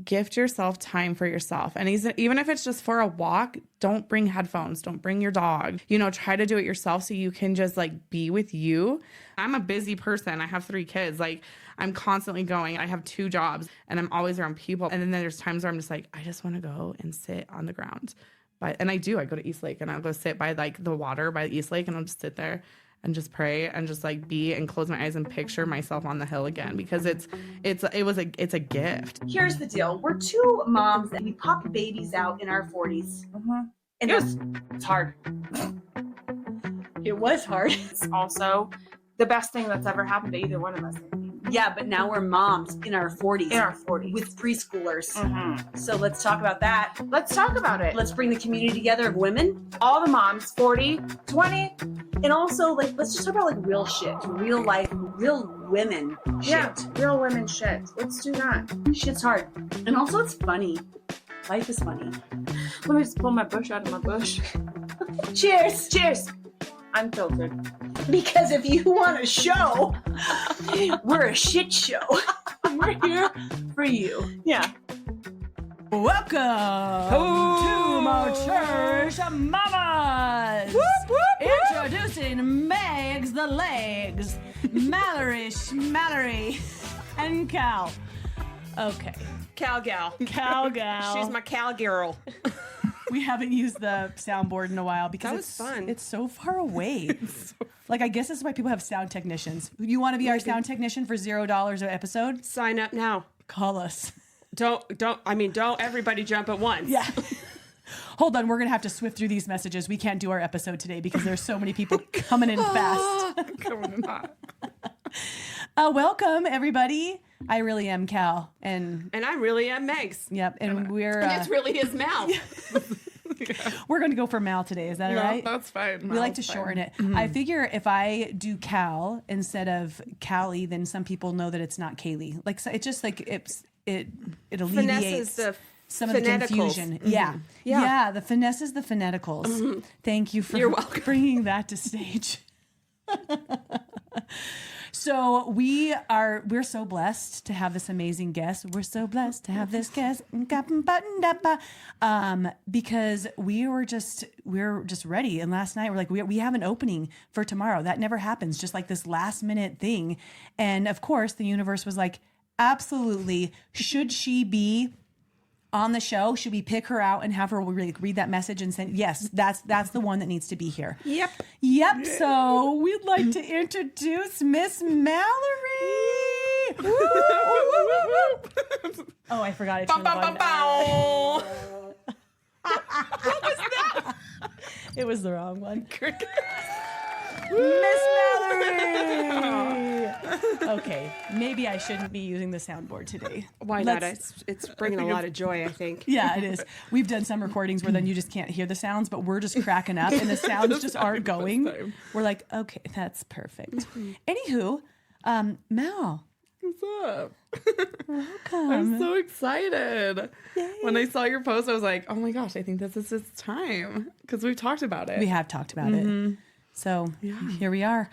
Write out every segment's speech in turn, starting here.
gift yourself time for yourself. And even if it's just for a walk, don't bring headphones, don't bring your dog, try to do it yourself so you can just like be with you. I'm a busy person. I have 3 kids. Like I'm constantly going. I have 2 jobs and I'm always around people. And then there's times where I'm just like, I just want to go and sit on the ground. And I do. I go to East Lake and I'll go sit by like the water by East Lake and I'll just sit there and just pray and just like be and close my eyes and picture myself on the hill again, because it's a gift. Here's the deal. We're 2 moms and we popped babies out in our 40s. And it's hard. It was hard. It's also the best thing that's ever happened to either one of us. Yeah, but now we're moms in our 40s. In our 40s. With preschoolers. So let's talk about that. Let's talk about it. Let's bring the community together of women. All the moms, 40, 20. And also, like, let's just talk about, like, real shit. Real life, real women shit. Yeah, real women shit. Let's do that. Shit's hard. And also, it's funny. Life is funny. Let me just pull my bush out of my bush. Cheers. Cheers. Unfiltered. Because if you want a show, we're a shit show. We're here for you. Yeah. Welcome to my church, mamas. Whoop, whoop, whoop. Introducing Megs the Legs, Mallory, Schmallory, and Cal. Okay, Cal gal. Cal gal. She's my Cal girl. We haven't used the soundboard in a while because That was fun. It's so far away. Like, I guess this is why people have sound technicians. You want to be our sound technician for $0 an episode? Sign up now. Call us. Don't everybody jump at once. Yeah. Hold on, we're going to have to swift through these messages. We can't do our episode today because there's so many people coming in fast. Coming in hot. Welcome, everybody. I really am Cal. And I really am Megs. Yep, and we're... And it's really his mouth. We're going to go for Mal today. Is that all right? That's fine. We like to shorten it. I figure if I do Cal instead of Callie, then some people know that it's not Kaylee. Like, so it's just like it alleviates some of the confusion. Yeah, the finesses, the phoneticals. Thank you for bringing that to stage. So we're so blessed to have this amazing guest. We're so blessed to have this guest. Because we're just ready. And last night we're like, we have an opening for tomorrow. That never happens. Just like this last minute thing. And of course the universe was like, absolutely. Should she be on the show? Should we pick her out and have her read that message and say, yes, that's the one that needs to be here? Yep. So we'd like to introduce Miss Mallory. Oh, I forgot I turned the volume down. What was that? It was the wrong one. Miss Mallory. Okay, maybe I shouldn't be using the soundboard today. Why not? It's bringing a lot of joy, I think. Yeah, it is. We've done some recordings where then you just can't hear the sounds, but we're just cracking up and the sounds just aren't going. We're like, okay, that's perfect. Anywho, Mal. What's up? Welcome. I'm so excited. Yay. When I saw your post, I was like, oh my gosh, I think this is its time. Because we've talked about it. We have talked about it. So here we are.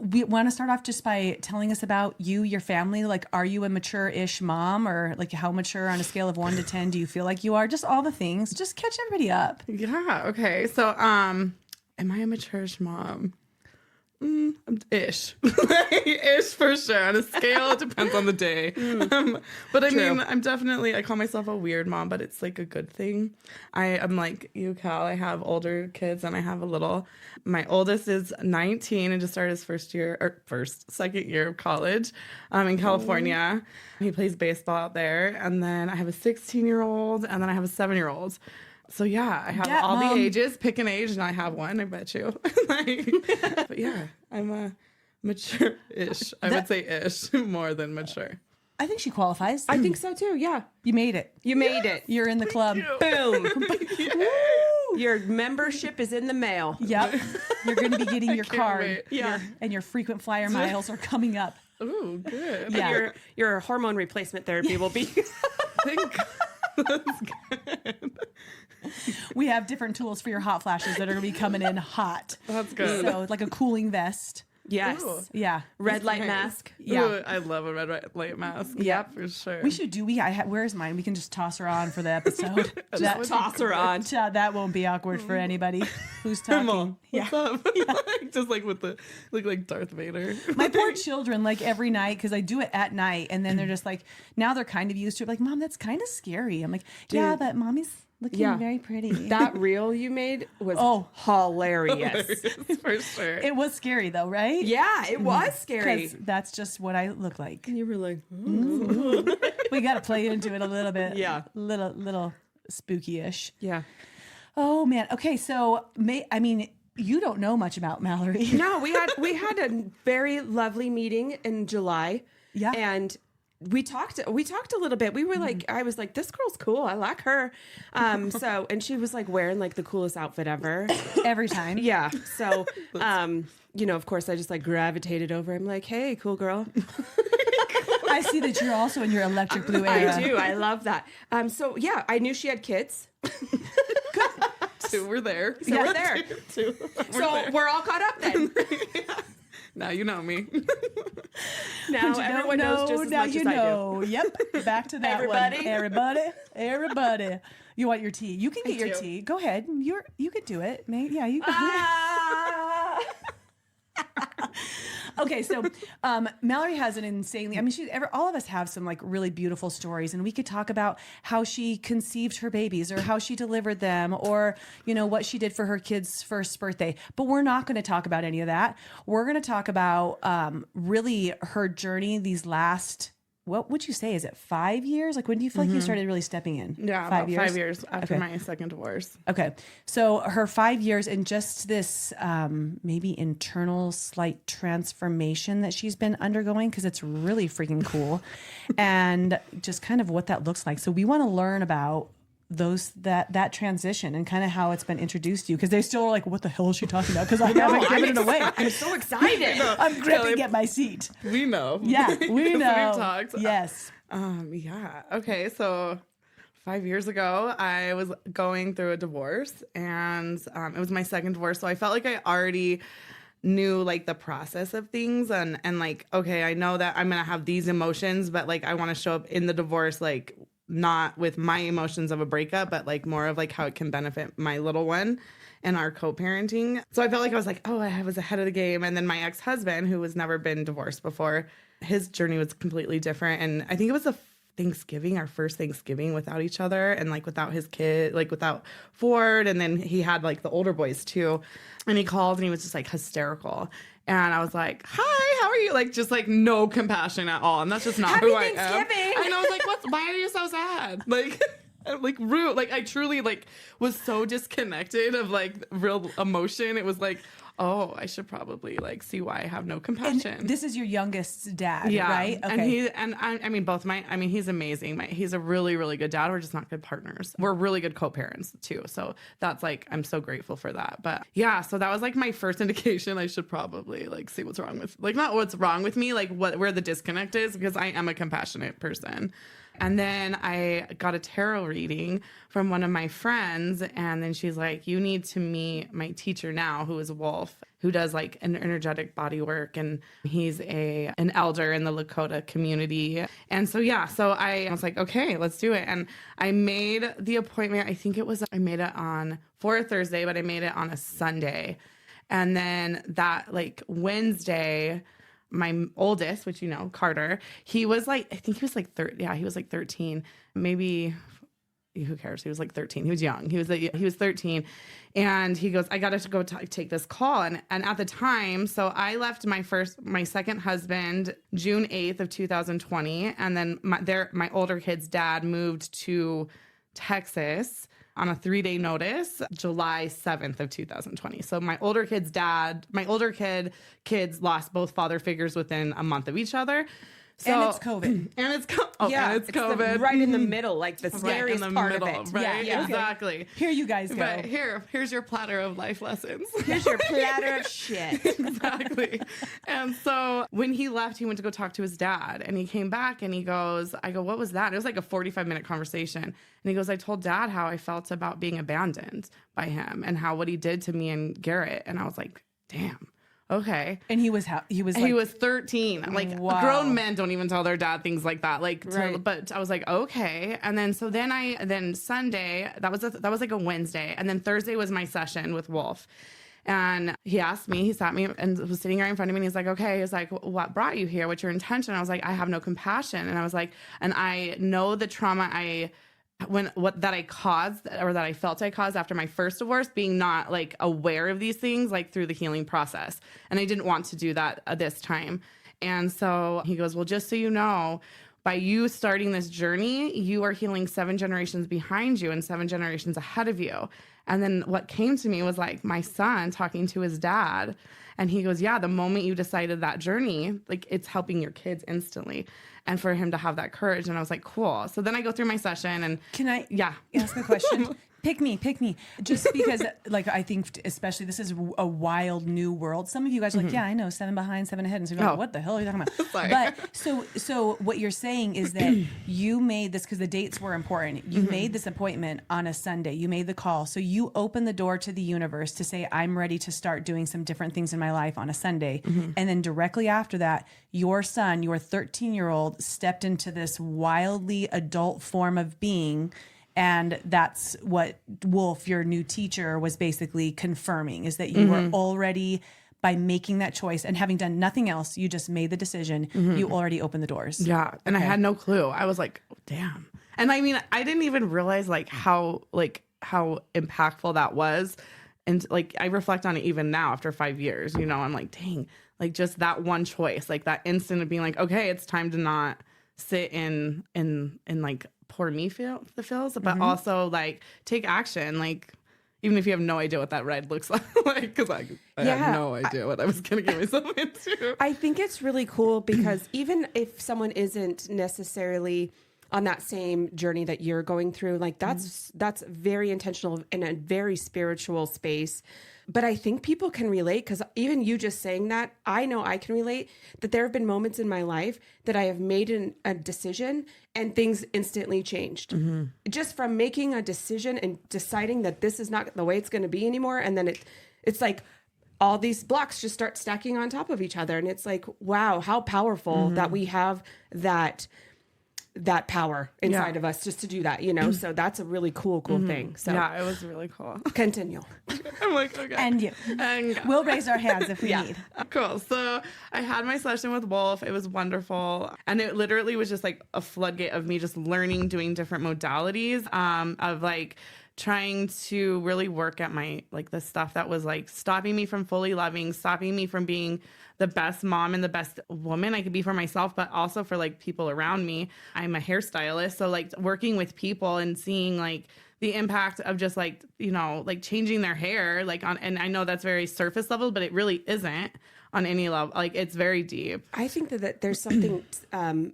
We want to start off just by telling us about you, your family. Like, are you a mature-ish mom, or like how mature on a scale of 1 to 10 do you feel like you are? Just all the things. Just catch everybody up. Yeah. Okay. So, am I a mature-ish mom? Ish. Ish for sure. On a scale, it depends on the day. But I mean, I call myself a weird mom, but it's like a good thing. I'm like you, Cal. I have older kids and I have a little. My oldest is 19 and just started his second year of college in California. He plays baseball out there. And then I have a 16-year-old and then I have a 7-year-old. So yeah, I have all the ages. Pick an age, and I have one. I bet you. But yeah, I'm a mature-ish. I would say ish more than mature. I think she qualifies. I think so too. Yeah, you made it. You made it. You're in the club. Boom. Your membership is in the mail. Yep. You're going to be getting your card. Wait. Yeah. And your frequent flyer miles are coming up. Ooh, good. Yeah. And your hormone replacement therapy will be. Thank God. That's good. We have different tools for your hot flashes that are going to be coming in hot. That's good. So like a cooling vest. Yes. Ooh. Yeah. Red light Nice. mask. Yeah. Ooh, I love a red light mask. Yep. For sure. We should do. Where's mine? We can just toss her on for the episode. Toss her on. That won't be awkward for anybody who's Hey, talking. Mom, Yeah. what's up? Just like with the look like Darth Vader. My poor children, like every night, because I do it at night, and then they're just like, now they're kind of used to it. Like, Mom, that's kind of scary. I'm like, yeah, but Mommy's looking very pretty. That reel you made was hilarious. For sure. It was scary though, right? Yeah, it was scary. Because that's just what I look like. You were like, We got to play into it a little bit. Yeah. Little spooky-ish. yeah. Oh man. Okay, so you don't know much about Mallory. No, we had a very lovely meeting in July. Yeah. And we talked a little bit. We were like, I was like, this girl's cool. I like her. And she was like wearing like the coolest outfit ever. Every time. Yeah. So, of course I just like gravitated over. I'm like, hey, cool girl. I see that you're also in your electric blue era. I do. I love that. So yeah, I knew she had kids. Two were there. So we're there. Two. So we're all caught up then. Now you know me. Now everyone knows just as much as I do. Yep. Back to that Everybody. one. Everybody. You want your tea? You can get your do. tea. Go ahead. You can do it. Yeah, you can. Ah. Okay, so Mallory has an insanely. I mean, all of us have some like really beautiful stories, and we could talk about how she conceived her babies, or how she delivered them, or what she did for her kid's first birthday. But we're not going to talk about any of that. We're going to talk about really her journey these last. What would you say? Is it 5 years? Like, when do you feel like you started really stepping in? Yeah, 5 years. 5 years after my second divorce. Okay. So her 5 years and just this maybe internal slight transformation that she's been undergoing, because it's really freaking cool. And just kind of what that looks like. So we want to learn about that transition and kind of how it's been introduced to you, because they still are like, what the hell is she talking about? Because I haven't given it away. I'm so excited. I'm gripping at my seat. We know. Yeah, we know. We've talked. Yes. Yeah. Okay. So 5 years ago, I was going through a divorce, and it was my second divorce. So I felt like I already knew like the process of things, and like, okay, I know that I'm going to have these emotions, but like I want to show up in the divorce, like not with my emotions of a breakup, but like more of like how it can benefit my little one and our co-parenting. So I felt like I was like, oh, I was ahead of the game. And then my ex-husband, who was never been divorced before, his journey was completely different. And I think it was our first Thanksgiving without each other, and like without his kid, like without Ford. And then he had like the older boys too. And he called and he was just like hysterical. And I was like, hi, how are you? Like, just like no compassion at all. And that's just not who I am. Thanksgiving. And I was like, why are you so sad? Like rude. Like, I truly like was so disconnected of like real emotion. It was like, oh, I should probably like see why I have no compassion. And this is your youngest dad, yeah. right? Okay. And I mean, he's amazing. He's a really, really good dad. We're just not good partners. We're really good co-parents too. So that's like, I'm so grateful for that. But yeah, so that was like my first indication I should probably like see what's wrong with, like, not what's wrong with me, like where the disconnect is, because I am a compassionate person. And then I got a tarot reading from one of my friends. And then she's like, you need to meet my teacher now, who is Wolf, who does like an energetic body work. And he's an elder in the Lakota community. And so, yeah, so I was like, okay, let's do it. And I made the appointment. I made it for a Thursday, but I made it on a Sunday. And then that like Wednesday, my oldest, which Carter, he was like, I think he was like 30. Yeah, he was like 13. Maybe, who cares? He was like 13. He was young. He was 13. And he goes, I got to go take this call. And at the time, so I left my second husband June 8th of 2020. And then my older kid's dad moved to Texas on a 3-day notice, July 7th of 2020. So my older kids lost both father figures within a month of each other. So, and it's COVID. And it's COVID. Right in the middle, like the scariest part of it. Right? Yeah. Exactly. Here you guys go. But here's your platter of life lessons. Here's your platter of shit. Exactly. And so when he left, he went to go talk to his dad, and he came back and I go, what was that? It was like a 45-minute conversation. And he goes, I told Dad how I felt about being abandoned by him and what he did to me and Garrett. And I was like, damn. okay. And he was He was 13. Like Wow. grown men don't even tell their dad things like that. Like, Right. but I was like, okay. And then so then Sunday, that was like a Wednesday, and then Thursday was my session with Wolf. And he sat me and was sitting right in front of me. And he's like, okay. He's like, what brought you here? What's your intention? I was like, I have no compassion. And I was like, and I know the trauma that I caused, or that I felt I caused after my first divorce, being not like aware of these things, like through the healing process. And I didn't want to do that this time. And so he goes, well, just so you know, by you starting this journey, you are healing 7 generations behind you and 7 generations ahead of you. And then what came to me was like my son talking to his dad. And he goes, yeah, the moment you decided that journey, like it's helping your kids instantly. And for him to have that courage. And I was like, cool. So then I go through my session and Can I yeah. ask a question? Pick me. Just because, like, I think especially this is a wild new world. Some of you guys are like, yeah, I know, 7 behind, 7 ahead. And so you're like, what the hell are you talking about? Sorry. But so what you're saying is that you made this, because the dates were important. You made this appointment on a Sunday. You made the call. So you opened the door to the universe to say, I'm ready to start doing some different things in my life on a Sunday. And then directly after that, your son, your 13-year-old, stepped into this wildly adult form of being. And that's what Wolf, your new teacher, was basically confirming, is that you were already, by making that choice and having done nothing else, you just made the decision, you already opened the doors. Yeah. And I had no clue. I was like, oh, damn. And I mean, I didn't even realize how impactful that was. And like, I reflect on it even now after 5 years, you know, I'm like, dang, like just that one choice, like that instant of being like, okay, it's time to not sit in like, poor me feel the feels, but also like take action, like even if you have no idea what that red looks like, because I had no idea what I was gonna get myself into. I think it's really cool because even if someone isn't necessarily on that same journey that you're going through, like that's very intentional in a very spiritual space. But I think people can relate, because even you just saying that, I know I can relate, that there have been moments in my life that I have made a decision and things instantly changed. Just from making a decision and deciding that this is not the way it's going to be anymore. And then it's like all these blocks just start stacking on top of each other. And it's like, wow, how powerful that we have that power inside of us just to do that, you know? So that's a really cool thing. So Yeah, it was really cool. Continue. I'm like, okay. And you. And We'll raise our hands if we need. cool. So I had my session with Wolf. It was wonderful. And it literally was just like a floodgate of me just learning, doing different modalities, of like trying to really work at my, like the stuff that was like stopping me from fully loving, stopping me from being the best mom and the best woman I could be for myself, but also for like people around me. I'm a hairstylist. So like working with people and seeing like the impact of just like, you know, like changing their hair, like and I know that's very surface level, but it really isn't on any level. Like it's very deep. I think that there's something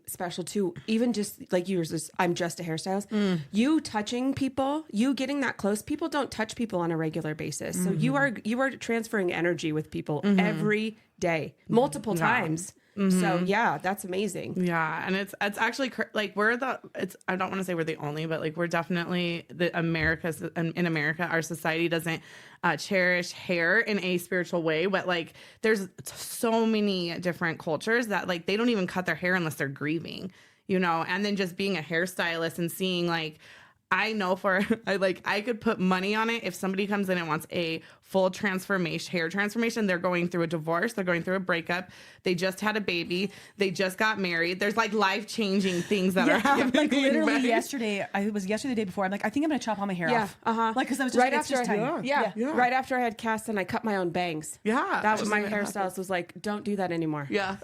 special too. Even just like yours, I'm just a hairstylist. You touching people, you getting that close. People don't touch people on a regular basis. So you are transferring energy with people every day, multiple times. So yeah, that's amazing. Yeah, and it's actually like I don't want to say we're the only, but like we're definitely in America, our society doesn't cherish hair in a spiritual way, but like there's so many different cultures that like they don't even cut their hair unless they're grieving, you know. And then just being a hairstylist and seeing like, I know I could put money on it. If somebody comes in and wants a full hair transformation, they're going through a divorce, they're going through a breakup, they just had a baby, they just got married. There's like life-changing things that are happening. Like literally yesterday, the day before, I'm like, I think I'm going to chop all my hair off. Like, because I was just, right after I had cast and I cut my own bangs. Yeah. That was my hairstylist was like, don't do that anymore. Yeah.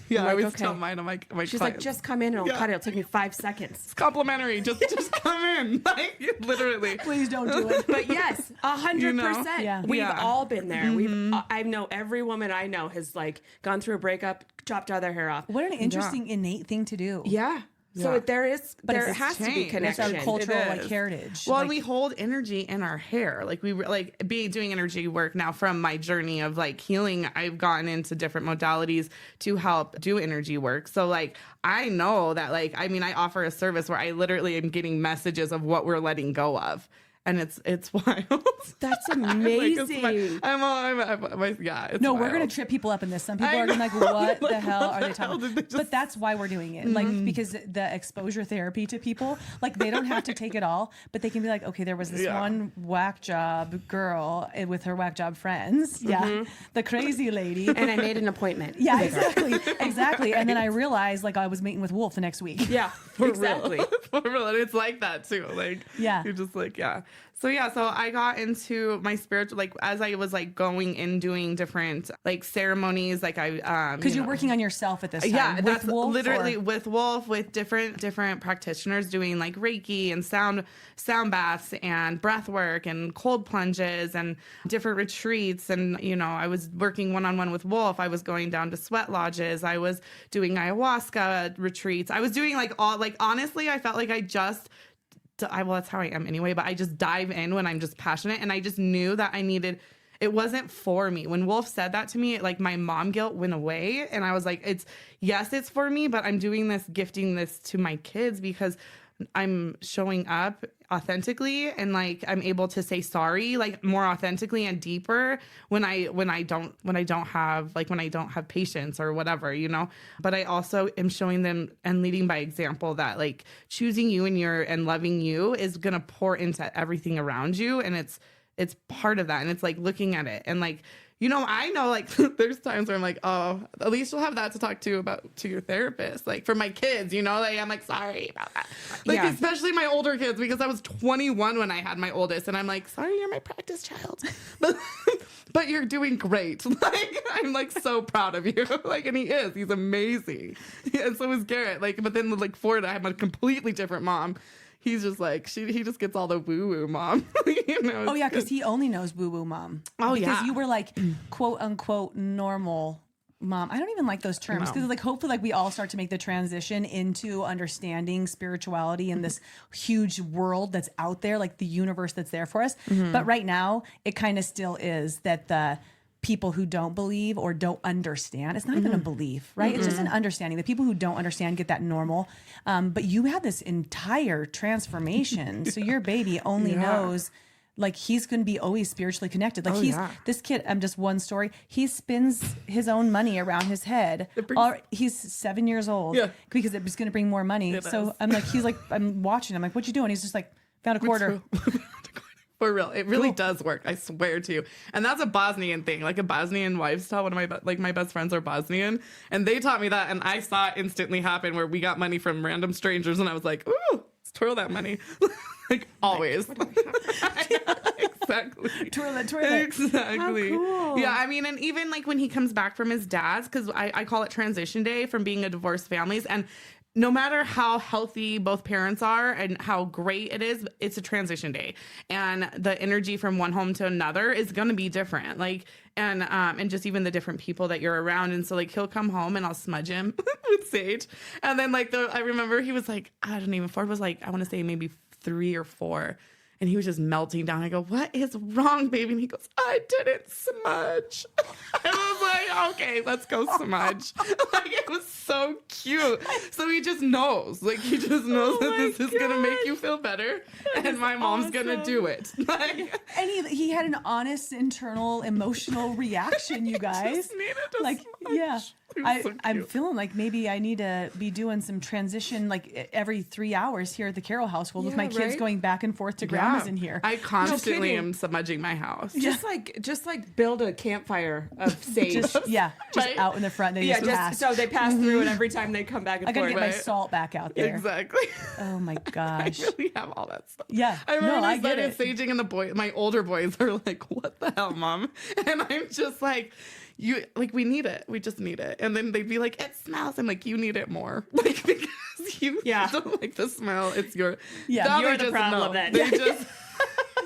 Yeah, like, I always okay. tell mine. I'm like, she's like, just come in and I'll cut it. It'll take me 5 seconds. It's complimentary. Just come in. Like literally. Please don't do it. But yes, 100%. You know? Yeah. We've all been there. I know every woman I know has like gone through a breakup, chopped all their hair off. What an interesting innate thing to do. Yeah. So there has to be connection. It's our cultural like heritage. Well, like, we hold energy in our hair. Like we like doing energy work now from my journey of like healing. I've gotten into different modalities to help do energy work. So like I know that like I offer a service where I literally am getting messages of what we're letting go of. and it's wild. That's Like, amazing. It's No, we're wild. gonna trip people up in this. Some people I are gonna be know. like, "What the hell what are the they hell talking did they about?" just- But that's why we're doing it, like because the exposure therapy to people, like they don't have to take it all, but they can be like, "Okay, there was this one whack job girl with her whack job friends, the crazy lady." And I made an appointment. Yeah, exactly. And then I realized like I was meeting with Wolf the next week. Yeah, exactly. For real. And it's like that too. Like, Yeah. you're just like, So I got into my spiritual, like as I was like going and doing different like ceremonies, like I, Because you're working on yourself at this time. yeah, with that's Wolf, literally or- with Wolf, with different practitioners doing like Reiki and sound baths and breath work and cold plunges and different retreats. And, I was working one-on-one with Wolf. I was going down to sweat lodges. I was doing ayahuasca retreats. I was doing like all, like, honestly, I felt like well, that's how I am anyway, but I just dive in when I'm just passionate. And I just knew that it wasn't for me. When Wolf said that to me, like my mom guilt went away. And I was like, it's for me, but I'm doing this, gifting this to my kids because I'm showing up authentically and like I'm able to say sorry like more authentically and deeper when I don't have patience or whatever, but I also am showing them and leading by example that like choosing you and loving you is gonna pour into everything around you, and it's part of that. And it's like looking at it and like, I know like there's times where I'm like, oh, at least you'll have that to talk to your therapist. Like for my kids, like I'm like, sorry about that. Like especially my older kids, because I was 21 when I had my oldest, and I'm like, sorry, you're my practice child. But you're doing great. Like I'm like so proud of you. Like, and he's amazing. And so is Garrett. Like, but then like Ford, I have a completely different mom. He's just like, he just gets all the woo-woo mom. Oh, yeah, because he only knows woo-woo mom. Oh, because you were like, quote unquote, normal mom. I don't even like those terms because like hopefully like we all start to make the transition into understanding spirituality and this huge world that's out there, like the universe that's there for us. But right now, it kind of still is that the people who don't believe or don't understand, it's not even a belief, right? It's just an understanding. The people who don't understand get that normal. But you had this entire transformation. So your baby only knows like he's going to be always spiritually connected. Like this kid, just one story, he spins his own money around his head. He's 7 years old because it was going to bring more money. So I'm like, I'm watching. I'm like, what you doing? He's just like, found a quarter. For real, it really does work. I swear to you. And that's a Bosnian thing, like a Bosnian wives' tale. One of my best friends are Bosnian, and they taught me that, and I saw it instantly happen where we got money from random strangers, and I was like, ooh, let's twirl that money, like always. Exactly. Twirl it. Exactly. Cool. Yeah, I mean, and even like when he comes back from his dad's, because I call it transition day from being a divorced families, and no matter how healthy both parents are and how great it is, it's a transition day. And the energy from one home to another is going to be different. Like, and just even the different people that you're around. And so like, he'll come home and I'll smudge him with sage. And then like, I remember he was like, Ford was like, I want to say maybe 3 or 4. And he was just melting down. I go, what is wrong, baby? And he goes, I didn't smudge. I was like, okay, let's go smudge. Like, it was so cute. So he just knows. Like, he just knows that this is going to make you feel better. And my mom's going to do it. Like, And he had an honest internal emotional reaction, you guys. just needed to like, smudge. yeah. It was so I'm cute. feeling like maybe I need to be doing some transition like every 3 hours here at the Carroll household with my kids right? going back and forth to grandma's in here. I constantly kidding. am smudging my house. Just like build a campfire of sage. just Right? out in the front. They yeah, just pass. so they pass through, and every time they come back and I gotta forth. get my Right. salt back out there. Exactly. Oh my I gosh. really have all that stuff. Yeah. I remember No, I I get started it. saging, and my older boys are like, "What the hell, mom?" And I'm just like, we need it. We just need it." And then they'd be like, "It smells." I'm like, "You need it more." Like, because you don't like the smell. It's your Now you're they the just problem know. then. They just.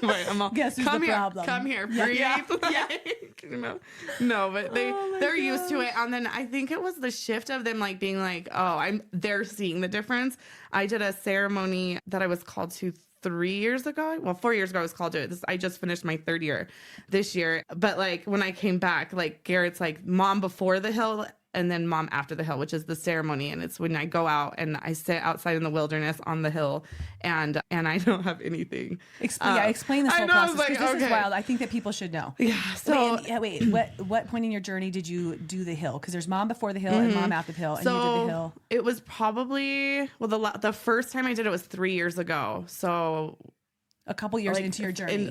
Right, I'm all, Guess who's come the here, problem? Come here, breathe. Like, no, but they're used to it. And then I think it was the shift of them like being like, oh, they're seeing the difference. I did a ceremony that I was called to 3 years ago. Well, 4 years ago, I was called to it. I just finished my 3rd year this year. But like when I came back, like Garrett's like, Mom, before the hill and then Mom After the Hill, which is the ceremony. And it's when I go out and I sit outside in the wilderness on the hill, and I don't have anything. Explain this I whole know, I was process, because like, this is okay. wild. I think that people should know. Yeah. So Wait, what point in your journey did you do the hill? Because there's Mom Before the Hill and Mom After the Hill, and you did the hill. It was probably, well, the first time I did it was 3 years ago. So A couple years like, into your journey.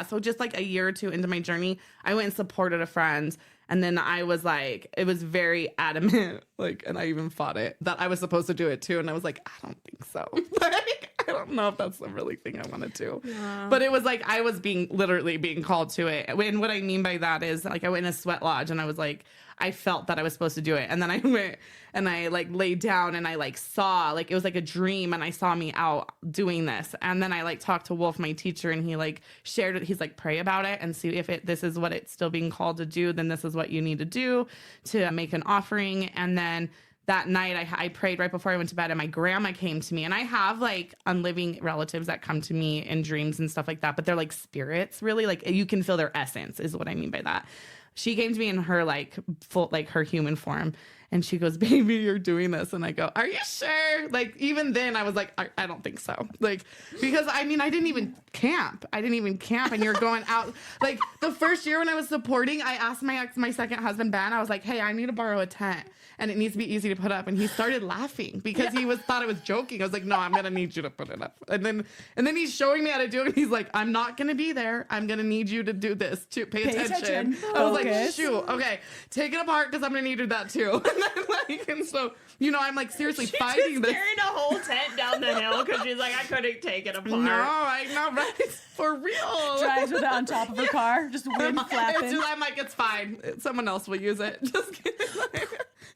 So just like a year or two into my journey, I went and supported a friend. And then I was like, it was very adamant, like, and I even fought it, that I was supposed to do it too. And I was like, I don't think so. Like, I don't know if that's the really thing I want to do. Yeah. But it was like, I was literally being called to it. And what I mean by that is, like, I went in a sweat lodge and I was like, I felt that I was supposed to do it. And then I went and I like laid down and I like saw, like, it was like a dream, and I saw me out doing this. And then I like talked to Wolf, my teacher, and he like shared it. He's like, pray about it and see if this is what it's still being called to do, then this is what you need to do to make an offering. And then that night I prayed right before I went to bed, and my grandma came to me. And I have like unliving relatives that come to me in dreams and stuff like that, but they're like spirits, really. Like, you can feel their essence is what I mean by that. She came to me in her like full, like her human form. And she goes, baby, you're doing this. And I go, are you sure? Like, even then I was like, I don't think so. Like, because I mean, I didn't even camp. And you're going out. Like, the first year when I was supporting, I asked my second husband, Ben, I was like, hey, I need to borrow a tent and it needs to be easy to put up. And he started laughing because he thought I was joking. I was like, no, I'm going to need you to put it up. And then he's showing me how to do it. And he's like, I'm not going to be there. I'm going to need you to do this too. Pay attention. I was like, shoot, okay, take it apart because I'm going to need that too. And so, you know, I'm like seriously fighting this. Carrying a whole tent down the hill because she's like, I couldn't take it apart. No, I know, right? For real. Drives with it on top of her car, just wind flapping. I'm like, it's fine. Someone else will use it. Just kidding.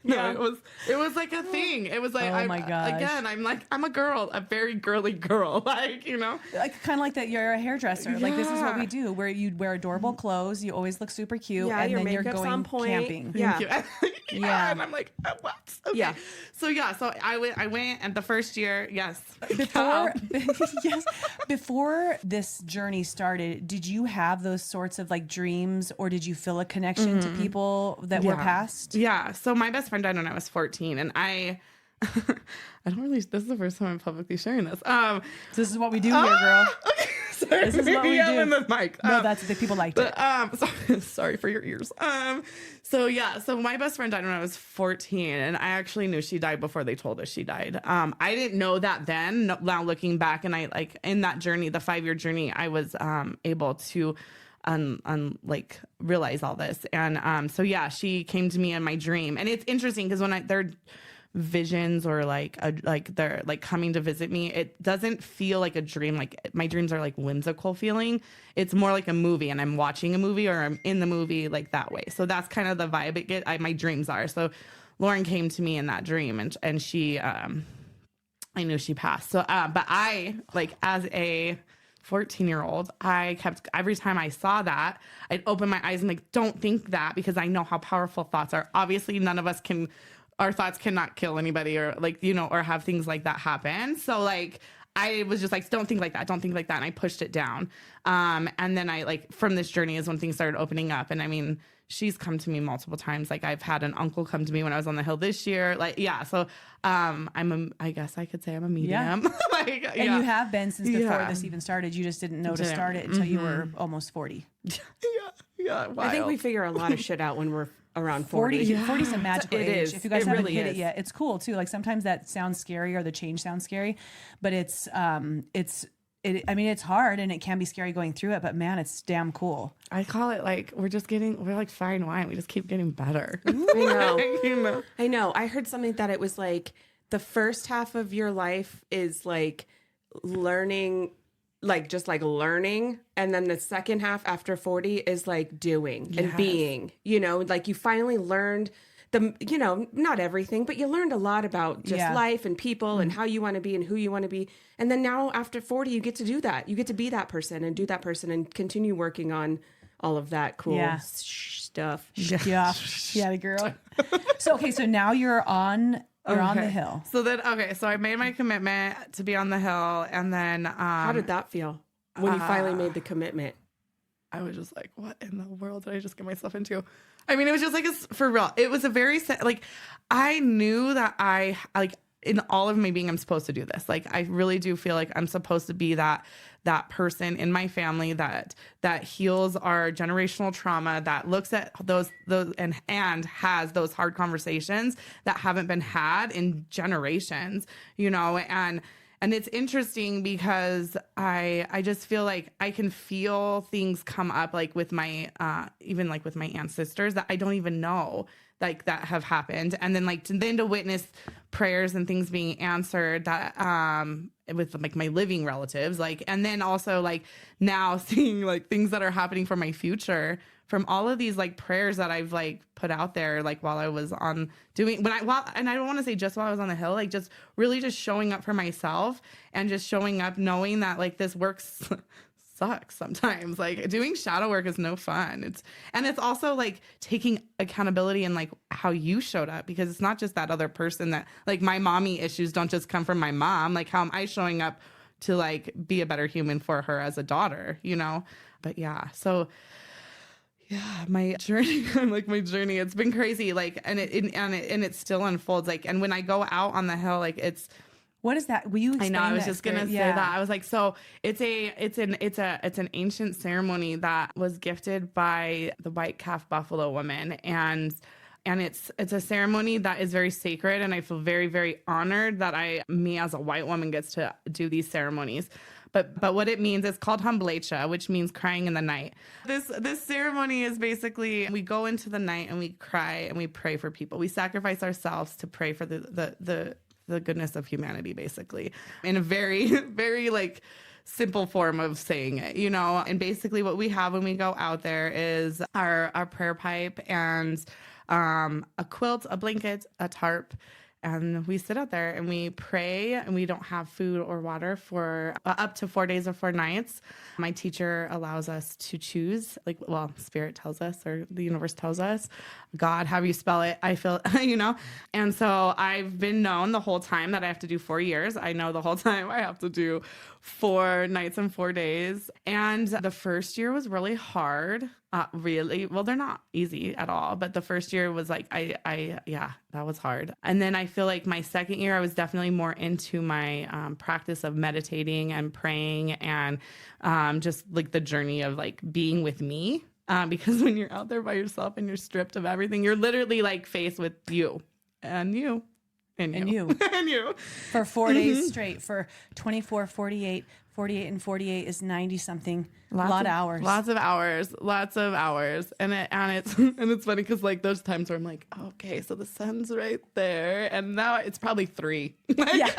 No, it was like a thing. It was like, oh my gosh. Again, I'm like, I'm a girl, a very girly girl. Like, you know, like kind of like that. You're a hairdresser. Like, this is what we do. Where you wear adorable clothes, you always look super cute, and your then you're makeup's going on point. camping. Yeah. Yeah. And I'm like, what? Okay. Yeah. So I went, and the first year, yes. Before this journey started, did you have those sorts of like dreams, or did you feel a connection to people that were past? Yeah. So my best friend died when I was 14, and I don't really. This is the first time I'm publicly sharing this. This is what we do here, girl. Okay. Sorry, This is what we do. In the mic. No, that's the people liked it. Sorry for your ears. So my best friend died when I was 14, and I actually knew she died before they told us she died. I didn't know that then. Now looking back, and I like in that journey, the 5-year journey, I was able to like realize all this. And she came to me in my dream, and it's interesting because when they're visions or like they're like coming to visit me, it doesn't feel like a dream. Like, my dreams are like whimsical feeling. It's more like a movie, and I'm watching a movie or I'm in the movie, like that way. So that's kind of the vibe my dreams are. So Lauren came to me in that dream, and she I knew she passed. So but I, like, as a 14-year-old, I kept, every time I saw that, I'd open my eyes and like, don't think that, because I know how powerful thoughts are. Obviously none of us our thoughts cannot kill anybody, or like, you know, or have things like that happen. So like, I was just like, don't think like that. Don't think like that. And I pushed it down. And then I like, from this journey is when things started opening up. And I mean, she's come to me multiple times. Like, I've had an uncle come to me when I was on the hill this year. Like, yeah. So, I guess I could say I'm a medium. Yeah. And you have been since before this even started. You just didn't know to start it until you were almost 40. Yeah. Wild. I think we figure a lot of shit out when we're around 40. 40 is a magical It age. is. If you guys It haven't really hit is. it yet, it's cool too. Like, sometimes that sounds scary, or the change sounds scary, but it's hard, and it can be scary going through it, but man, it's damn cool. I call it like, we're like fine wine. We just keep getting better. I know. You know? I know. I heard something that it was like the first half of your life is like learning, like just like learning. And then the second half after 40 is like doing and being, you know, like you finally learned not everything, but you learned a lot about just life and people and how you want to be and who you want to be. And then now after 40, you get to do that. You get to be that person and do that person and continue working on all of that cool stuff. Yeah, girl. So now you're on the hill. So I made my commitment to be on the hill, and then How did that feel when you finally made the commitment? I was just like, what in the world did I just get myself into? I mean, it was just like, for real. It was a very, like, I knew that in all of my being, I'm supposed to do this. Like, I really do feel like I'm supposed to be that person in my family that heals our generational trauma, that looks at those and has those hard conversations that haven't been had in generations, you know, and it's interesting because I just feel like I can feel things come up, like with my, even like with my ancestors that I don't even know, like, that have happened. And then like to witness prayers and things being answered that, with like my living relatives, like, and then also like now seeing like things that are happening for my future from all of these like prayers that I've like put out there, like while I was on and I don't want to say just while I was on the hill, like just really just showing up for myself and just showing up knowing that like this works sucks sometimes. Like doing shadow work is no fun. It's also like taking accountability in like how you showed up, because it's not just that other person that like my mommy issues don't just come from my mom. Like how am I showing up to like be a better human for her as a daughter, you know? But yeah, so yeah, my journey, it's been crazy. Like, and it still unfolds. Like, and when I go out on the hill, like what is that? Will you explain I know. I was that just gonna say that. I was like, so it's an ancient ceremony that was gifted by the white calf buffalo woman, and it's a ceremony that is very sacred, and I feel very, very honored that me as a white woman gets to do these ceremonies. But what it means is called Humblecha, which means crying in the night. This ceremony is basically we go into the night and we cry and we pray for people. We sacrifice ourselves to pray for the goodness of humanity, basically, in a very, very like simple form of saying it, you know. And basically what we have when we go out there is our prayer pipe and a quilt, a blanket, a tarp. And we sit out there and we pray, and we don't have food or water for up to 4 days or 4 nights. My teacher allows us to choose, Spirit tells us, or the universe tells us, God, how you spell it, I feel, you know? And so I've been known the whole time that I have to do 4 years. I know the whole time I have to do 4 nights and 4 days. And the first year was really hard. Really, well, they're not easy at all, but the first year was like, that was hard. And then I feel like my second year, I was definitely more into my practice of meditating and praying and just like the journey of like being with me. Because when you're out there by yourself and you're stripped of everything, you're literally like faced with you and you. And you. And you. For 4 days straight, for 24, 48 and 48 is 90 something. A lot of hours. Lots of hours. And it's funny because like those times where I'm like, okay, so the sun's right there. And now it's probably 3. Yeah.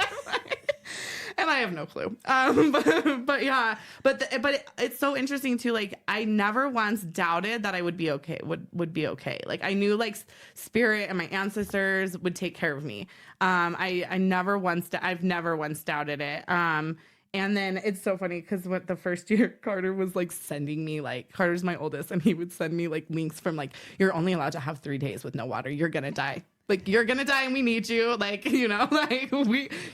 And I have no clue. But yeah, but it's so interesting too. Like I never once doubted that I would be okay, would be okay. Like I knew like spirit and my ancestors would take care of me. I've never once doubted it. And then it's so funny because what the first year Carter was like sending me, like Carter's my oldest, and he would send me like links from like, you're only allowed to have 3 days with no water. You're going to die. Like, you're going to die and we need you. Like, you know, like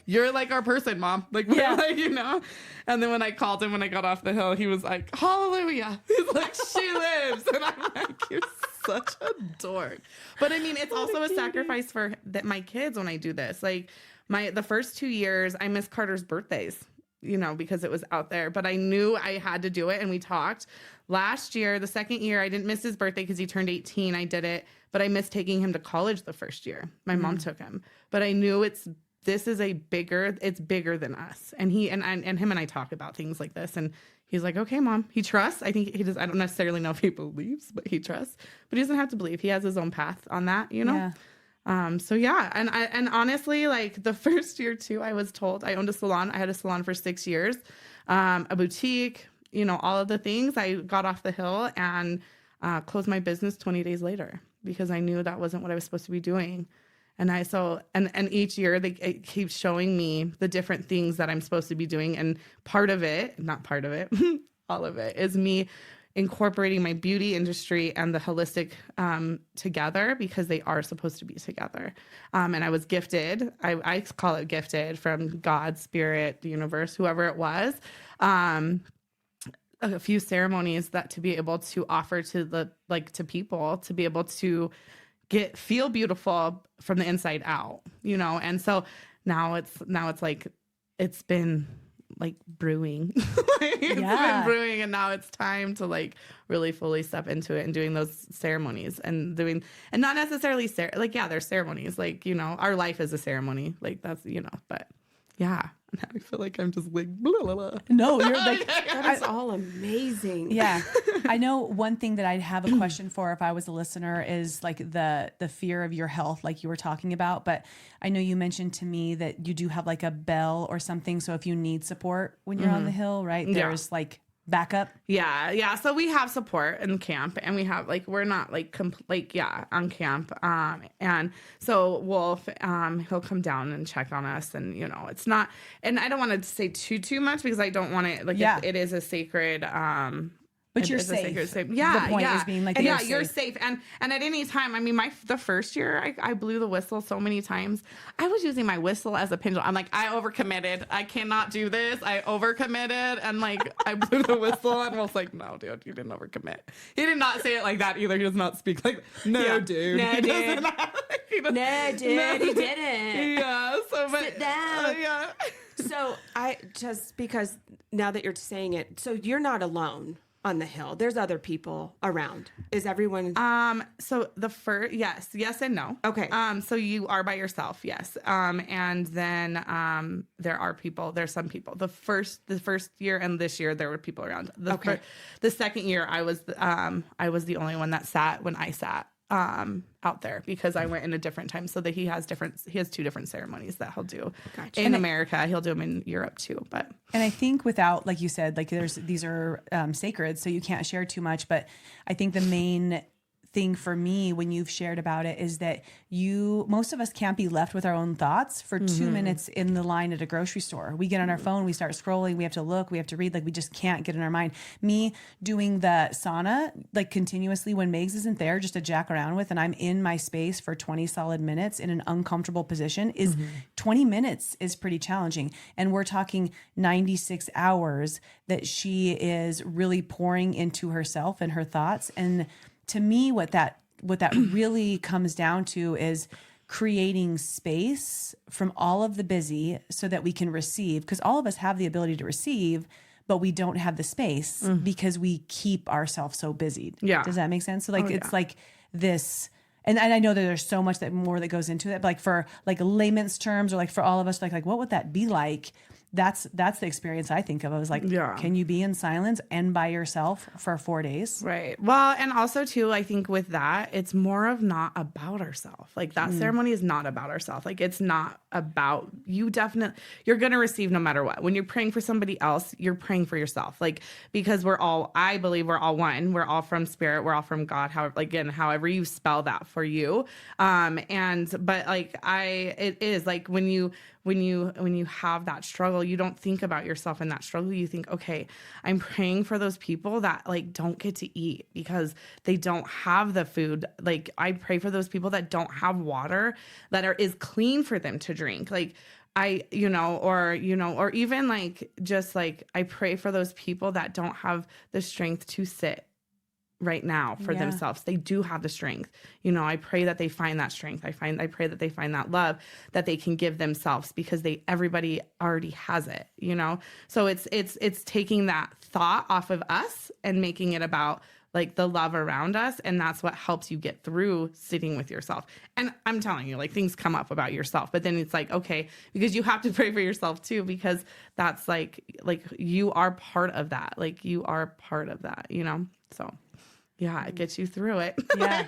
you're like our person, Mom. Like, we're like, you know, and then when I called him, when I got off the hill, he was like, hallelujah. He's like, she lives. And I'm like, you're such a dork. But I mean, it's also a sacrifice for my kids when I do this. Like the first 2 years, I missed Carter's birthdays, you know, because it was out there, but I knew I had to do it. And we talked last year, the second year, I didn't miss his birthday because he turned 18. I did it, but I missed taking him to college the first year. My mom took him, but I knew it's bigger than us. And him and I talk about things like this, and he's like, okay, Mom, he trusts. I think he does. I don't necessarily know if he believes, but he trusts, but he doesn't have to believe. He has his own path on that, you know? Yeah. So yeah. And honestly, like the first year too, I was told I owned a salon. I had a salon for 6 years, a boutique, you know, all of the things. I got off the hill and closed my business 20 days later because I knew that wasn't what I was supposed to be doing. And each year it keeps showing me the different things that I'm supposed to be doing. And all of it is me incorporating my beauty industry and the holistic together, because they are supposed to be together. And I was gifted, I call it gifted, from God, Spirit, the universe, whoever it was, a few ceremonies that to be able to offer to to people to be able to feel beautiful from the inside out, and so now it's like it's been like brewing. It's been brewing, and now it's time to like really fully step into it and doing those ceremonies and not necessarily there's ceremonies, like, our life is a ceremony, like that's, but yeah, I feel like I'm just like blah, blah, blah. No, you're like That is all amazing. Yeah. I know one thing that I'd have a question for if I was a listener is like the fear of your health, like you were talking about. But I know you mentioned to me that you do have like a bell or something. So if you need support when you're on the hill, right, there's like backup. Yeah. So we have support in camp, and we have we're not on camp. And so Wolf, he'll come down and check on us, and it's not, and I don't want to say too much because I don't want it it is a sacred, but you're safe. Yeah, the point is being like, you're safe. And at any time, I mean, the first year I blew the whistle so many times. I was using my whistle as a pendulum. I'm like, I overcommitted. I cannot do this. I overcommitted, and I blew the whistle, and I was like, no, dude, you didn't overcommit. He did not say it like that either. He does not speak like, no, dude. No, he dude. No, dude, he didn't. Yeah. So, but sit down. Yeah. So because now that you're saying it, so you're not alone on the hill. There's other people around. Is everyone? So the first, yes and no. Okay. So you are by yourself. Yes. And then, there's some people, the first year and this year, there were people around. The second year I was the only one that sat when I sat, out there because I went in a different time, so that he has 2 different ceremonies that he'll do in America. He'll do them in Europe too. And I think without, like you said, like these are sacred, so you can't share too much. But I think the main thing for me when you've shared about it is that most of us can't be left with our own thoughts for 2 minutes in the line at a grocery store. We get on our phone, we start scrolling, we have to look, we have to read, like we just can't get in our mind. Me doing the sauna like continuously when Megs isn't there just to jack around with, and I'm in my space for 20 solid minutes in an uncomfortable position is 20 minutes is pretty challenging. And we're talking 96 hours that she is really pouring into herself and her thoughts. And to me, what that really comes down to is creating space from all of the busy so that we can receive, because all of us have the ability to receive, but we don't have the space because we keep ourselves so busy. Yeah. Does that make sense? So it's like this, and I know that there's so much more that goes into it, but like for like layman's terms or like for all of us, like what would that be like? That's the experience I think of. I was like, can you be in silence and by yourself for 4 days? Right. Well, and also too, I think with that, it's more of not about ourselves. Like that ceremony is not about ourselves. Like it's not about you. You're going to receive no matter what. When you're praying for somebody else, you're praying for yourself. Like, because I believe we're all one. We're all from spirit. We're all from God. However you spell that for you. It is like when you have that struggle, you don't think about yourself in that struggle. You think, okay, I'm praying for those people that like don't get to eat because they don't have the food. Like I pray for those people that don't have water is clean for them to drink. Like or even like just like I pray for those people that don't have the strength to sit right now for themselves. They do have the strength. I pray that they find that strength. I pray that they find that love that they can give themselves because everybody already has it, So it's taking that thought off of us and making it about like the love around us. And that's what helps you get through sitting with yourself. And I'm telling you, like things come up about yourself, but then it's like, okay, because you have to pray for yourself too, because that's like you are part of that. Like you are part of that, So yeah, it gets you through it. Yeah.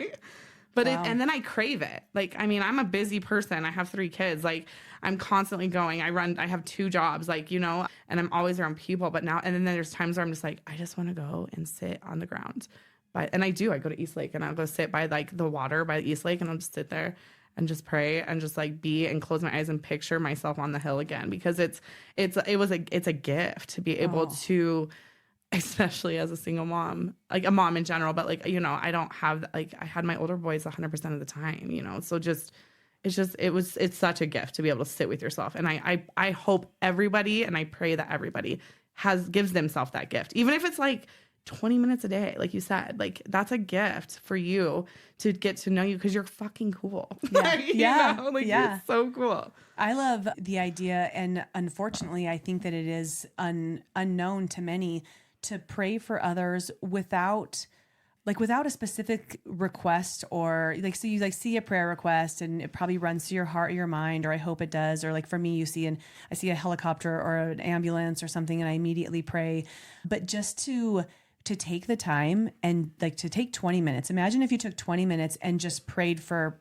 But and then I crave it. Like, I mean, I'm a busy person. I have 3 kids. Like I'm constantly going. I have 2 jobs, like, and I'm always around people. But now, and then there's times where I'm just like, I just want to go and sit on the ground. And I do. I go to East Lake and I'll go sit by like the water by East Lake and I'll just sit there and just pray and just like be and close my eyes and picture myself on the hill again, because it's a gift to be able to, especially as a single mom, like a mom in general, but like, I don't have, like I had my older boys 100% of the time, so it's such a gift to be able to sit with yourself. And I hope everybody, and I pray that everybody gives themselves that gift, even if it's like 20 minutes a day, like you said, like that's a gift for you to get to know you because you're fucking cool. Yeah. You're so cool. I love the idea, and unfortunately, I think that it is unknown to many to pray for others without a specific request, or like, so you like see a prayer request and it probably runs through your heart or your mind, or I hope it does. Or like for me, I see a helicopter or an ambulance or something and I immediately pray. But just to take the time and like to take 20 minutes. Imagine if you took 20 minutes and just prayed for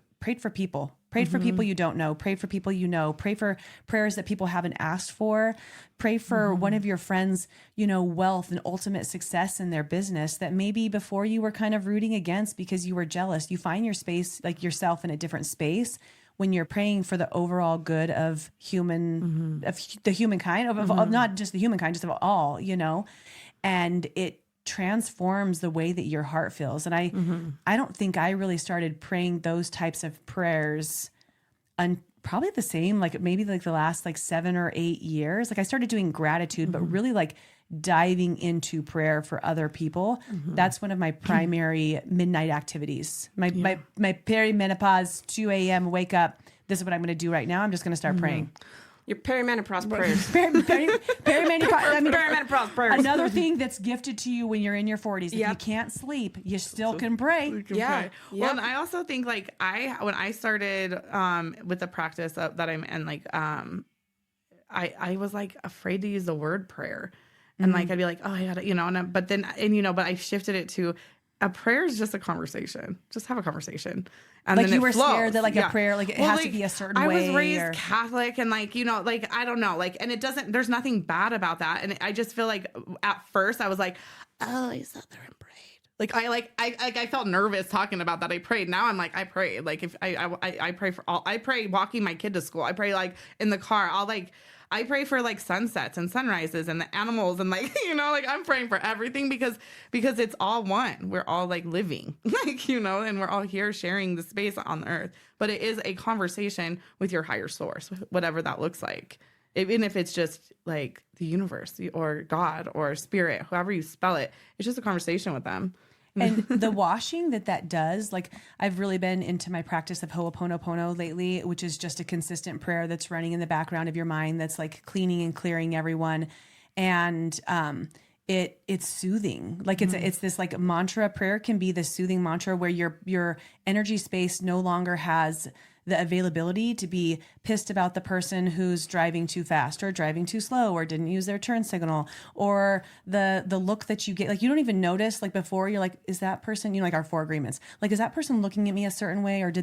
people. Prayed for people you don't know. Prayed for people you know. Pray for prayers that people haven't asked for. Pray for one of your friends, wealth and ultimate success in their business that maybe before you were kind of rooting against because you were jealous. You find your space, like yourself, in a different space when you're praying for the overall good of the humankind, of not just the humankind, just of all, and it transforms the way that your heart feels. And I don't think I really started praying those types of prayers probably the same, like maybe like the last like 7 or 8 years. Like I started doing gratitude, but really like diving into prayer for other people. That's one of my primary midnight activities. My perimenopause, 2 a.m. wake up. This is what I'm going to do right now. I'm just going to start praying. Your perimenopause prayers. Perimenopause prayers. Another thing that's gifted to you when you're in your 40s. If you can't sleep, you still can pray. Pray. Well, and I also think like when I started with the practice that I'm in, like I was like afraid to use the word prayer. And like I'd be like, oh, I gotta, but I shifted it to a prayer is just a conversation. Just have a conversation. And like then you were flows. scared that like a prayer, like it has to be a certain way. I was raised Catholic and like, like, I don't know, like, and there's nothing bad about that. And I just feel like at first I was like, oh, I sat there and prayed. I felt nervous talking about that. I prayed. Now I'm like, I prayed. Like if I pray for all, I pray walking my kid to school. I pray like in the car. I pray for like sunsets and sunrises and the animals and like, like I'm praying for everything because it's all one. We're all like living, like, and we're all here sharing the space on the earth. But it is a conversation with your higher source, whatever that looks like. Even if it's just like the universe or God or spirit, however you spell it, it's just a conversation with them. And the washing that does, like I've really been into my practice of Ho'oponopono lately, which is just a consistent prayer that's running in the background of your mind that's like cleaning and clearing everyone. And it's soothing. Like it's this like mantra. Prayer can be this soothing mantra where your energy space no longer has the availability to be pissed about the person who's driving too fast or driving too slow or didn't use their turn signal, or the look that you get. Like you don't even notice, like before you're like, is that person, like our 4 agreements, like, is that person looking at me a certain way, or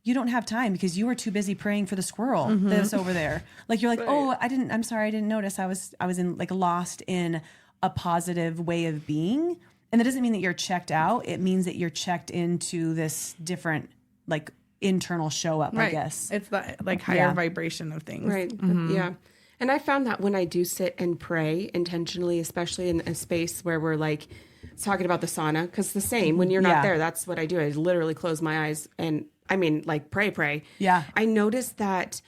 you don't have time because you were too busy praying for the squirrel that's over there. Like you're like, oh, I'm sorry, I didn't notice. I was in like lost in a positive way of being. And that doesn't mean that you're checked out. It means that you're checked into this different, like, internal show up, I guess. It's the like higher vibration of things. Right. Yeah. And I found that when I do sit and pray intentionally, especially in a space where we're like talking about the sauna, because the same, when you're not there, that's what I do. I literally close my eyes and like pray. Yeah. I noticed that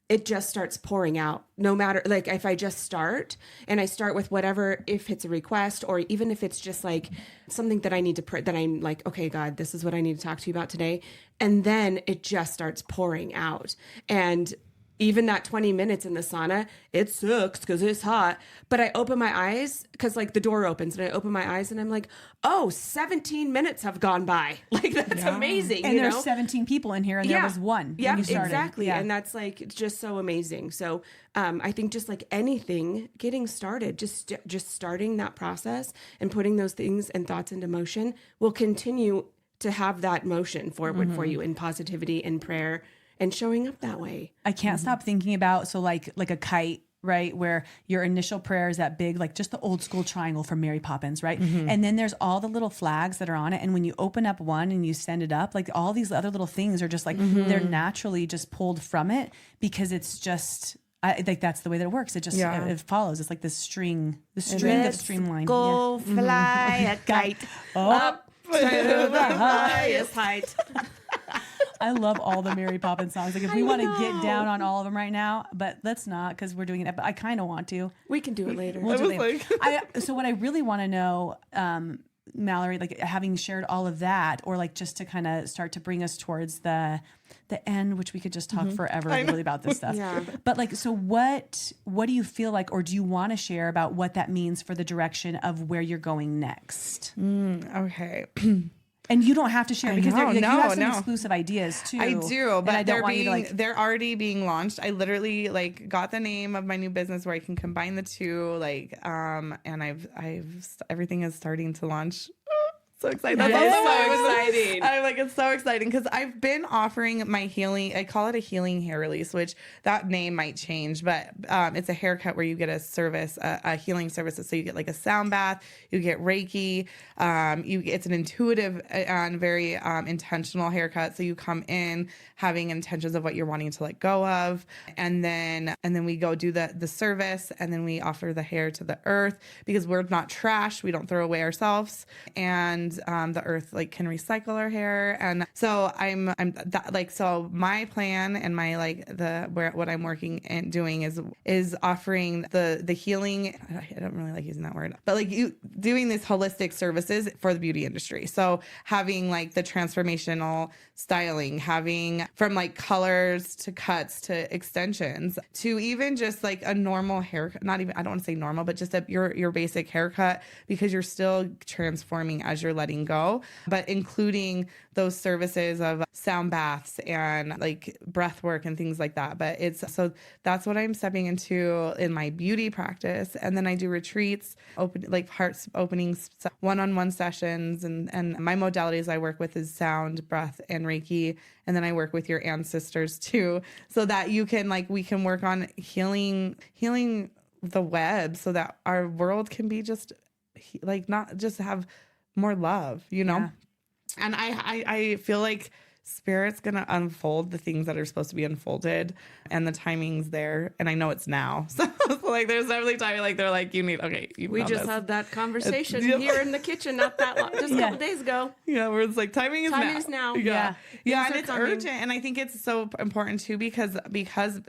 it just starts pouring out, no matter, like if I just start and I start with whatever, if it's a request or even if it's just like something that I need to pray, that I'm like, okay, God, this is what I need to talk to you about today. And then it just starts pouring out. And even that 20 minutes in the sauna, it sucks because it's hot. But I open my eyes because like the door opens and I open my eyes and I'm like, oh, 17 minutes have gone by. Like that's amazing. And there's 17 people in here and there was one. Yeah, when you started. Exactly. Yeah. And that's like, it's just so amazing. So I think just like anything, getting started, just starting that process and putting those things and thoughts into motion will continue to have that motion forward for you in positivity and prayer and showing up that way. I can't stop thinking about, so like a kite, right? Where your initial prayer is that big, like just the old school triangle from Mary Poppins, right? And then there's all the little flags that are on it. And when you open up one and you send it up, like all these other little things are just like, they're naturally just pulled from it because it's just, I think that's the way that it works. It just, it follows. It's like this string that's streamlined. Go fly a kite up to the highest height. I love all the Mary Poppins songs. Like if we want to get down on all of them right now, but let's not because we're doing it. But I kind of want to. We can do it later. We'll do it later. So what I really want to know, Mallory, like having shared all of that, or like just to kind of start to bring us towards the end, which we could just talk forever really about this stuff. Yeah. But like, so what do you feel like, or do you want to share about what that means for the direction of where you're going next? Okay. And you don't have to share because you have some no. exclusive ideas too. I do, but I don't want you to like. they're already being launched. I literally like got the name of my new business where I can combine the two, like, and I've everything is starting to launch. So excited. That's so exciting. I'm like, it's so exciting because I've been offering my healing, I call it a healing hair release, which that name might change, but it's a haircut where you get a service, a healing service. So you get like a sound bath, you get Reiki, it's an intuitive and very intentional haircut. So you come in having intentions of what you're wanting to let go of. And then we go do the service, and then we offer the hair to the earth because we're not trash. We don't throw away ourselves. And the earth like can recycle our hair. And so so my plan and my what I'm working and doing is offering the healing. I don't really like using that word, but like you doing these holistic services for the beauty industry. So having like the transformational styling, having from like colors to cuts to extensions to even just like a normal haircut, I don't want to say normal, but just your basic haircut, because you're still transforming as you're letting go, but including those services of sound baths and like breath work and things like that. But so that's what I'm stepping into in my beauty practice. And then I do retreats, hearts openings, one-on-one sessions. And my modalities I work with is sound, breath, and Reiki. And then I work with your ancestors too, so that we can work on healing the web so that our world can be just like, not just have more love, you know? Yeah. And I feel like Spirit's going to unfold the things that are supposed to be unfolded, and the timing's there. And I know it's now. So like, there's definitely timing. Like they're like, we just had that conversation here in the kitchen not that long, just a couple days ago. Yeah. Where it's like, timing is now. Yeah. Yeah. And it's urgent. And I think it's so important too, because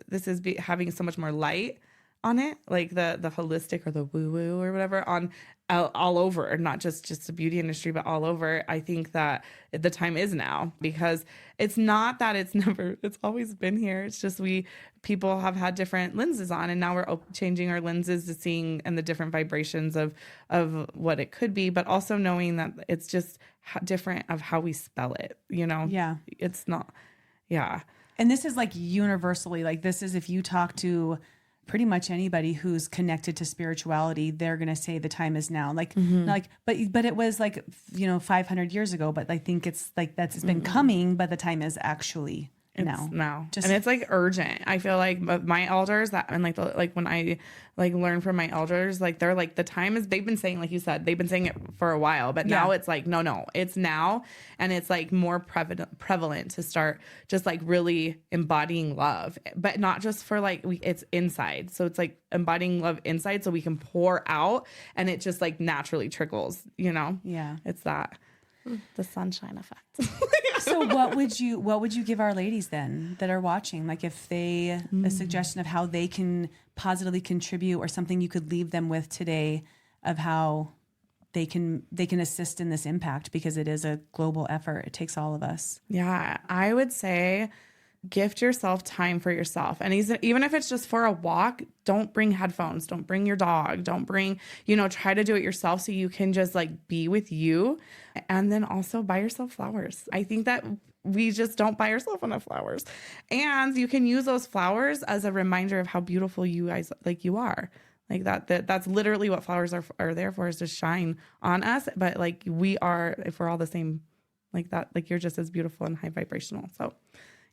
this is having so much more light on it, like the holistic or the woo woo or whatever on all over, not just the beauty industry, but all over. I think that the time is now, because it's not that it's always been here. It's just people have had different lenses on, and now we're changing our lenses to seeing and the different vibrations of what it could be, but also knowing that it's just different of how we spell it, you know? Yeah. It's not. Yeah. And this is like universally, like this is, if you talk to pretty much anybody who's connected to spirituality, they're going to say the time is now. Like, but it was like, 500 years ago, but I think it's like it's been coming, but the time is actually now. And it's like urgent. I feel like my elders when I learn from my elders, like they're like, the time is, they've been saying, like you said, they've been saying it for a while, but now it's like, no, it's now. And it's like more prevalent to start just like really embodying love, but not just for it's inside. So it's like embodying love inside so we can pour out, and it just like naturally trickles, you know? Yeah. It's that. The sunshine effect. So what would you give our ladies then that are watching? Like if a suggestion of how they can positively contribute, or something you could leave them with today of how they can assist in this impact, because it is a global effort. It takes all of us. Yeah. I would say gift yourself time for yourself. And even if it's just for a walk, don't bring headphones, don't bring your dog, don't bring, try to do it yourself so you can just like be with you. And then also buy yourself flowers. I think that we just don't buy ourselves enough flowers. And you can use those flowers as a reminder of how beautiful you guys you are. Like that's literally what flowers are there for, is to shine on us. But like if we're all the same, like that, like you're just as beautiful and high vibrational. So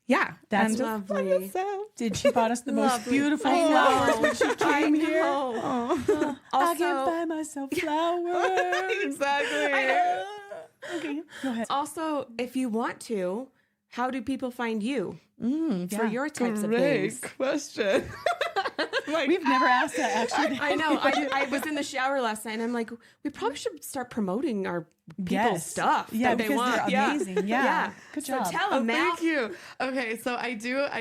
yeah, that's lovely. Did she bought us the most beautiful flowers when she came here? Also, I can buy myself flowers. Exactly. Okay, go ahead. Also, if you want to, how do people find you for your types of things? Great question. We've never asked that actually. I know. I was in the shower last night, and I'm like, we probably should start promoting our people's stuff that they because want. they're amazing. Yeah. Good job. So tell them, Mal. Thank you. Okay, so I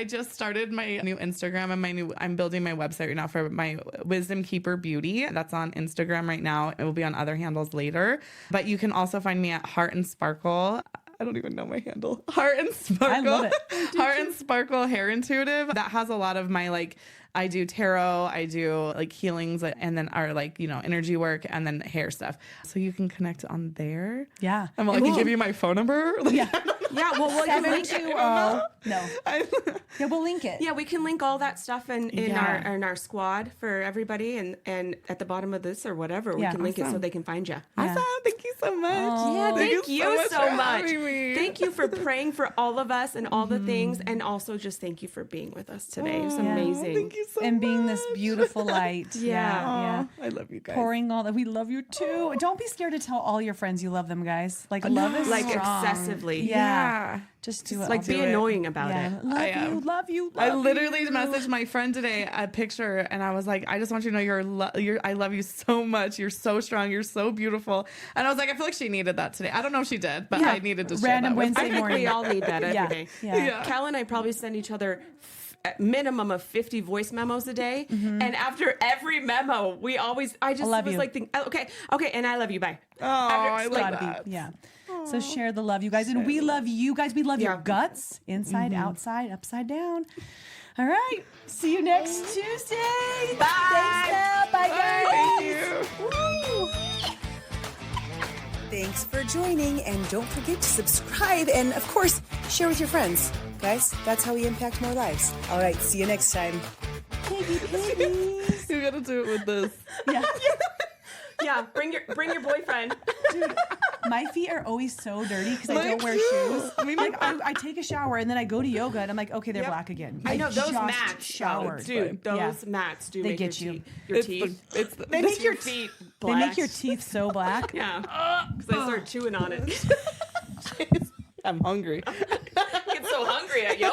just started my new Instagram and I'm building my website right now for my Wisdom Keeper Beauty. That's on Instagram right now. It will be on other handles later. But you can also find me at Heart and Sparkle. I don't even know my handle. Heart and Sparkle. I love it. Heart and Sparkle Hair Intuitive. That has a lot of my I do tarot, I do healings, and then our energy work, and then hair stuff. So you can connect on there. Yeah. And I can give you my phone number. Yeah. Yeah, well, we'll link 720. No. Yeah, we'll link it. Yeah, we can link all that stuff in our squad for everybody, and at the bottom of this or whatever, we Yeah. can link it so Awesome. they can find you. Awesome. Thank you so much. Yeah, thank you so for much. having me. Thank you for praying for all of us and all the things, and also just thank you for being with us today. It was amazing. Thank you so much. And being this beautiful light. Yeah. I love you guys. Pouring all that. We love you too. Don't be scared to tell all your friends you love them, guys. Love is Like strong. excessively. Yeah. Just do it. Like be annoying about Yeah. it. Love you. I literally messaged my friend today a picture, and I was like, I just want you to know I love you so much. You're so strong. You're so beautiful. And I was like, I feel like she needed that today. I don't know if she did, but I needed to share Random that with Wednesday I think morning. we all need that every day. Yeah. Cal and I probably send each other a minimum of 50 voice memos a day, and after every memo, I just love was you. like, okay, and I love you. Bye. Oh, I love Gotta that. be. Yeah. So share the love, you guys. And we love you guys. We love your Yeah. guts, inside, outside, upside down. All right. See you next Tuesday. Bye. Thanks, Mel. Bye, guys. Thank you. Thanks for joining, and don't forget to subscribe and, of course, share with your friends. Guys, that's how we impact more lives. All right, see you next time. Piggy piggies. You gotta do it with this. Yeah. Yeah, bring your boyfriend. Dude, my feet are always so dirty because I don't wear shoes. I take a shower and then I go to yoga and I'm like, okay, they're black again. I know those just mats, showered. dude. Those Yeah. mats do They make get your you. Your teeth. They make your feet They black. make your teeth so black. Yeah, because I start chewing on it. I'm hungry. I get so hungry at yoga.